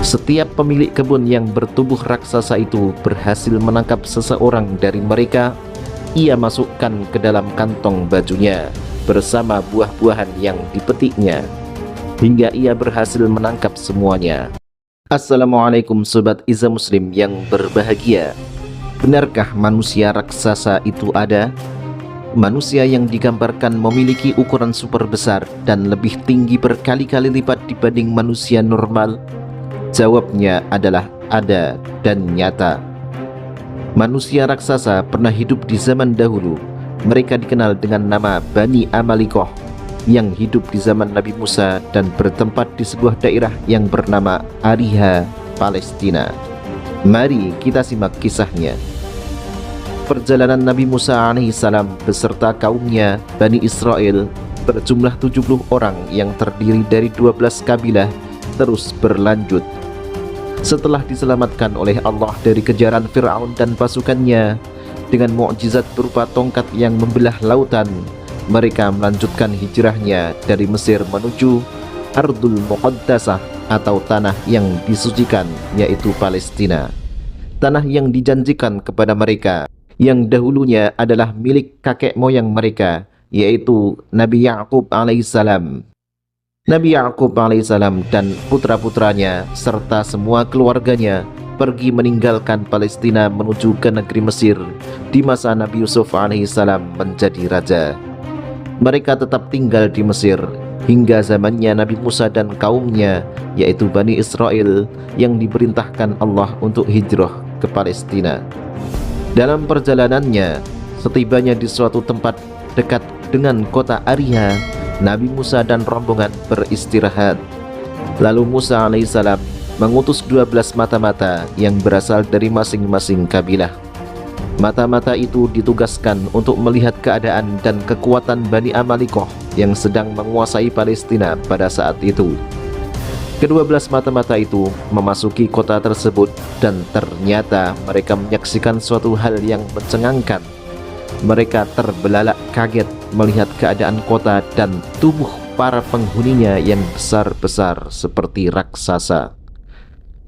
Setiap pemilik kebun yang bertubuh raksasa itu berhasil menangkap seseorang dari mereka. Ia masukkan ke dalam kantong bajunya bersama buah-buahan yang dipetiknya, hingga ia berhasil menangkap semuanya. Assalamualaikum Sobat Iza Muslim yang berbahagia. Benarkah manusia raksasa itu ada? Manusia yang digambarkan memiliki ukuran super besar dan lebih tinggi berkali-kali lipat dibanding manusia normal? Jawabnya adalah ada dan nyata. Manusia raksasa pernah hidup di zaman dahulu. Mereka dikenal dengan nama Bani Amalikoh, yang hidup di zaman Nabi Musa dan bertempat di sebuah daerah yang bernama Ariha, Palestina. Mari kita simak kisahnya. Perjalanan Nabi Musa alaihissalam beserta kaumnya Bani Israel berjumlah 70 orang yang terdiri dari 12 kabilah terus berlanjut. Setelah diselamatkan oleh Allah dari kejaran Fir'aun dan pasukannya dengan mukjizat berupa tongkat yang membelah lautan, mereka melanjutkan hijrahnya dari Mesir menuju Ardul Muqaddasah atau tanah yang disucikan, yaitu Palestina. Tanah yang dijanjikan kepada mereka yang dahulunya adalah milik kakek moyang mereka, yaitu Nabi Ya'qub alaihissalam. Nabi Ya'qub alaihissalam dan putra-putranya serta semua keluarganya pergi meninggalkan Palestina menuju ke negeri Mesir di masa Nabi Yusuf alaihissalam menjadi raja. Mereka tetap tinggal di Mesir hingga zamannya Nabi Musa dan kaumnya, yaitu Bani Israel, yang diperintahkan Allah untuk hijrah ke Palestina. Dalam perjalanannya, setibanya di suatu tempat dekat dengan kota Ariha, Nabi Musa dan rombongan beristirahat. Lalu Musa alaihissalam mengutus 12 mata-mata yang berasal dari masing-masing kabilah. Mata-mata itu ditugaskan untuk melihat keadaan dan kekuatan Bani Amalikoh yang sedang menguasai Palestina pada saat itu. Ke-12 mata-mata itu memasuki kota tersebut dan ternyata mereka menyaksikan suatu hal yang mencengangkan. Mereka terbelalak kaget melihat keadaan kota dan tubuh para penghuninya yang besar-besar seperti raksasa.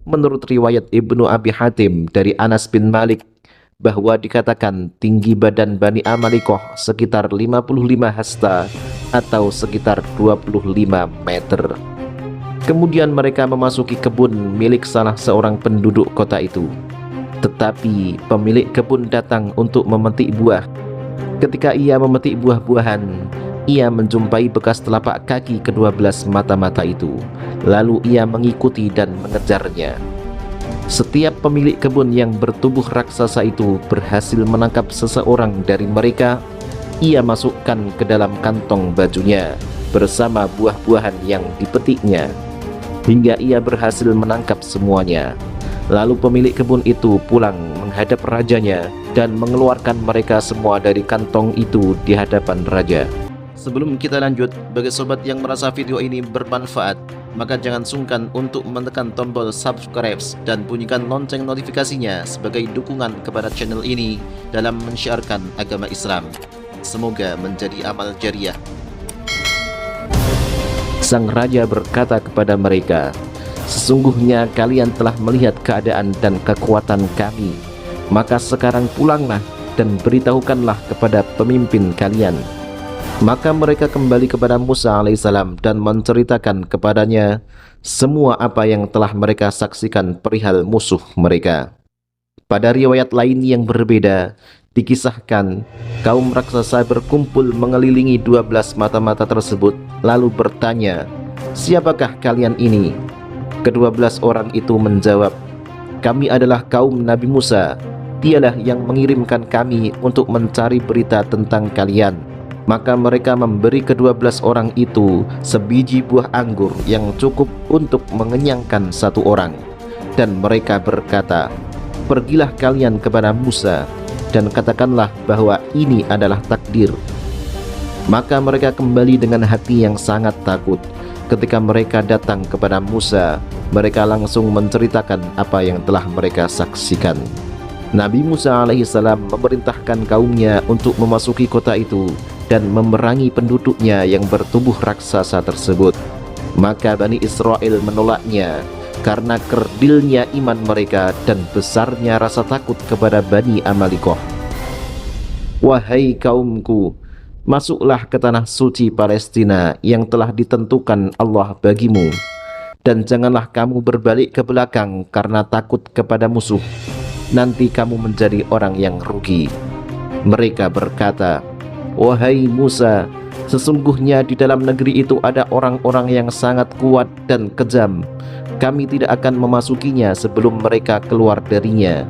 Menurut riwayat Ibnu Abi Hatim dari Anas bin Malik bahwa dikatakan tinggi badan Bani Amalikoh sekitar 55 hasta atau sekitar 25 meter. Kemudian mereka memasuki kebun milik salah seorang penduduk kota itu. Tetapi pemilik kebun datang untuk memetik buah. Ketika ia memetik buah-buahan, ia menjumpai bekas telapak kaki ke-12 mata-mata itu. Lalu ia mengikuti dan mengejarnya. Setiap pemilik kebun yang bertubuh raksasa itu berhasil menangkap seseorang dari mereka. Ia masukkan ke dalam kantong bajunya bersama buah-buahan yang dipetiknya, hingga ia berhasil menangkap semuanya. Lalu pemilik kebun itu pulang menghadap rajanya dan mengeluarkan mereka semua dari kantong itu di hadapan raja. Sebelum kita lanjut, bagi sobat yang merasa video ini bermanfaat, maka jangan sungkan untuk menekan tombol subscribe dan bunyikan lonceng notifikasinya sebagai dukungan kepada channel ini dalam mensiarkan agama Islam. Semoga menjadi amal jariah. Sang raja berkata kepada mereka, "Sesungguhnya kalian telah melihat keadaan dan kekuatan kami. Maka sekarang pulanglah dan beritahukanlah kepada pemimpin kalian." Maka mereka kembali kepada Musa alaihissalam dan menceritakan kepadanya semua apa yang telah mereka saksikan perihal musuh mereka. Pada riwayat lain yang berbeda, dikisahkan kaum raksasa berkumpul mengelilingi 12 mata-mata tersebut lalu bertanya, "Siapakah kalian ini?" Ke-12 orang itu menjawab, "Kami adalah kaum Nabi Musa. Dialah yang mengirimkan kami untuk mencari berita tentang kalian." Maka mereka memberi ke-12 orang itu sebiji buah anggur yang cukup untuk mengenyangkan satu orang. Dan mereka berkata, "Pergilah kalian kepada Musa dan katakanlah bahwa ini adalah takdir." Maka mereka kembali dengan hati yang sangat takut. Ketika mereka datang kepada Musa, mereka langsung menceritakan apa yang telah mereka saksikan. Nabi Musa alaihissalam memerintahkan kaumnya untuk memasuki kota itu dan memerangi penduduknya yang bertubuh raksasa tersebut. Maka Bani Israel menolaknya karena kerdilnya iman mereka dan besarnya rasa takut kepada Bani Amalikoh. Wahai kaumku, masuklah ke tanah suci Palestina yang telah ditentukan Allah bagimu, dan janganlah kamu berbalik ke belakang karena takut kepada musuh. Nanti kamu menjadi orang yang rugi. Mereka berkata, wahai Musa, sesungguhnya di dalam negeri itu ada orang-orang yang sangat kuat dan kejam. Kami tidak akan memasukinya sebelum mereka keluar darinya.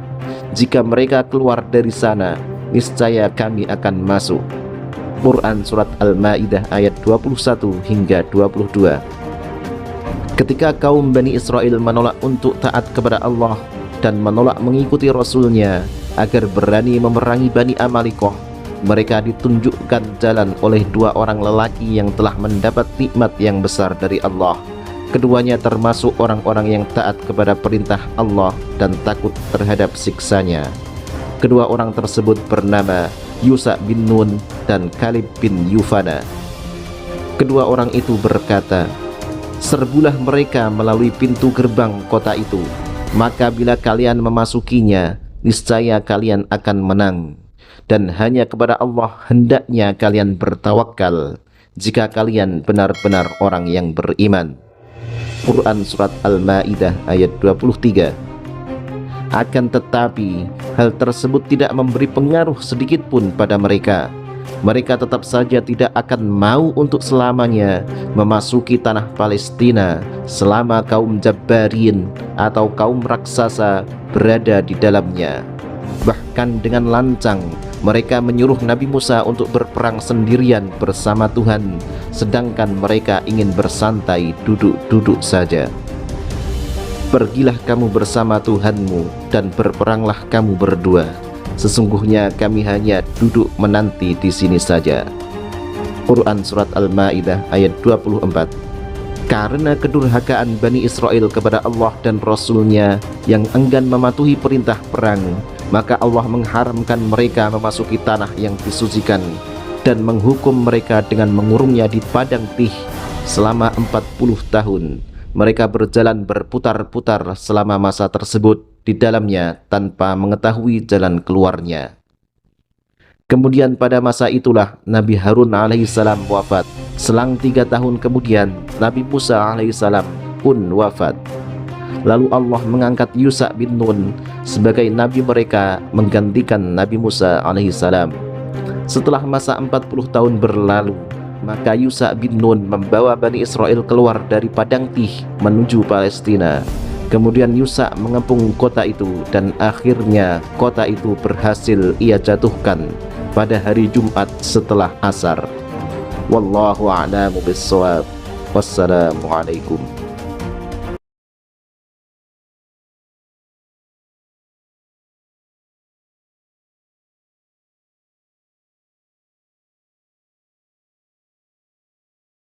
Jika mereka keluar dari sana, niscaya kami akan masuk. Quran Surat Al-Ma'idah ayat 21 hingga 22. Ketika kaum Bani Israel menolak untuk taat kepada Allah dan menolak mengikuti Rasulnya agar berani memerangi Bani Amalikoh, mereka ditunjukkan jalan oleh dua orang lelaki yang telah mendapat nikmat yang besar dari Allah. Keduanya termasuk orang-orang yang taat kepada perintah Allah dan takut terhadap siksanya. Kedua orang tersebut bernama Yusha bin Nun dan Kalib bin Yufana. Kedua orang itu berkata, serbulah mereka melalui pintu gerbang kota itu, maka bila kalian memasukinya, niscaya kalian akan menang. Dan hanya kepada Allah hendaknya kalian bertawakal, jika kalian benar-benar orang yang beriman. Quran Surat Al-Ma'idah ayat 23. Akan tetapi, hal tersebut tidak memberi pengaruh sedikit pun pada mereka. Mereka tetap saja tidak akan mau untuk selamanya memasuki tanah Palestina selama kaum Jabbarin atau kaum raksasa berada di dalamnya. Bahkan dengan lancang, mereka menyuruh Nabi Musa untuk berperang sendirian bersama Tuhan, sedangkan mereka ingin bersantai duduk-duduk saja. Pergilah kamu bersama Tuhanmu dan berperanglah kamu berdua. Sesungguhnya kami hanya duduk menanti di sini saja. Quran Surat Al-Ma'idah ayat 24. Karena kedurhakaan Bani Israel kepada Allah dan Rasulnya yang enggan mematuhi perintah perang, maka Allah mengharamkan mereka memasuki tanah yang disucikan dan menghukum mereka dengan mengurungnya di padang Tih selama 40 tahun. Mereka berjalan berputar-putar selama masa tersebut di dalamnya tanpa mengetahui jalan keluarnya. Kemudian pada masa itulah Nabi Harun alaihissalam wafat. Selang 3 tahun kemudian Nabi Musa alaihissalam pun wafat. Lalu Allah mengangkat Yusha bin Nun sebagai nabi mereka menggantikan Nabi Musa alaihissalam. Setelah masa 40 tahun berlalu, maka Yusha bin Nun membawa Bani Israel keluar dari padang Tih menuju Palestina. Kemudian Yusha mengepung kota itu dan akhirnya kota itu berhasil ia jatuhkan pada hari Jumat setelah asar. Wallahu a'lamu bissawab. Wassalamualaikum.